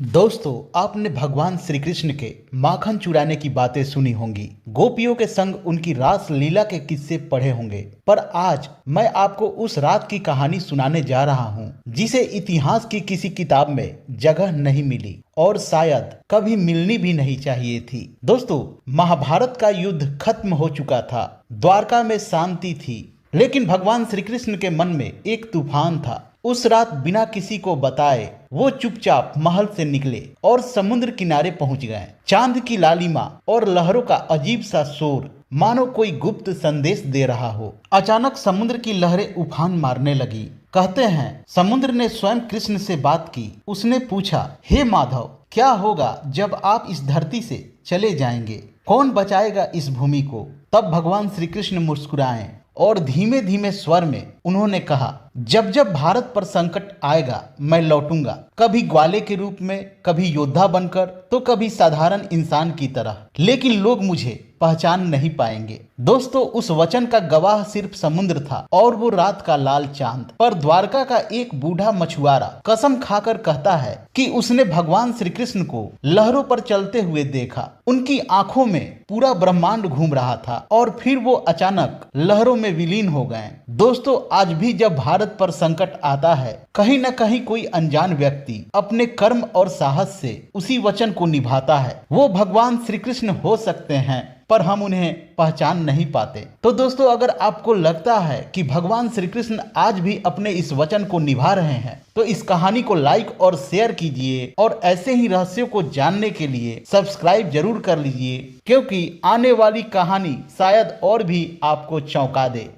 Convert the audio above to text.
दोस्तों, आपने भगवान श्री कृष्ण के माखन चुराने की बातें सुनी होंगी, गोपियों के संग उनकी रास लीला के किस्से पढ़े होंगे। पर आज मैं आपको उस रात की कहानी सुनाने जा रहा हूं, जिसे इतिहास की किसी किताब में जगह नहीं मिली और शायद कभी मिलनी भी नहीं चाहिए थी। दोस्तों, महाभारत का युद्ध खत्म हो चुका था, द्वारका में शांति थी, लेकिन भगवान श्री कृष्ण के मन में एक तूफान था। उस रात बिना किसी को बताए वो चुपचाप महल से निकले और समुद्र किनारे पहुंच गए। चांद की लालिमा और लहरों का अजीब सा शोर मानो कोई गुप्त संदेश दे रहा हो। अचानक समुद्र की लहरें उफान मारने लगी। कहते हैं समुद्र ने स्वयं कृष्ण से बात की। उसने पूछा, हे माधव, क्या होगा जब आप इस धरती से चले जाएंगे? कौन बचाएगा इस भूमि को? तब भगवान श्री कृष्ण मुस्कुराए और धीमे धीमे स्वर में उन्होंने कहा, जब जब भारत पर संकट आएगा मैं लौटूंगा, कभी ग्वाले के रूप में, कभी योद्धा बनकर, तो कभी साधारण इंसान की तरह, लेकिन लोग मुझे पहचान नहीं पाएंगे। दोस्तों, उस वचन का गवाह सिर्फ समुद्र था और वो रात का लाल चांद। पर द्वारका का एक बूढ़ा मछुआरा कसम खाकर कहता है कि उसने भगवान श्री कृष्ण को लहरों पर चलते हुए देखा। उनकी आंखों में पूरा ब्रह्मांड घूम रहा था और फिर वो अचानक लहरों में विलीन हो गए। दोस्तों, आज भी जब भारत पर संकट आता है, कहीं न कहीं कोई अनजान व्यक्ति अपने कर्म और साहस से उसी वचन को निभाता है। वो भगवान श्री कृष्ण हो सकते हैं, पर हम उन्हें पहचान नहीं पाते। तो दोस्तों, अगर आपको लगता है कि भगवान श्री कृष्ण आज भी अपने इस वचन को निभा रहे हैं, तो इस कहानी को लाइक और शेयर कीजिए और ऐसे ही रहस्यों को जानने के लिए सब्सक्राइब जरूर कर लीजिए, क्योंकि आने वाली कहानी शायद और भी आपको चौंका दे।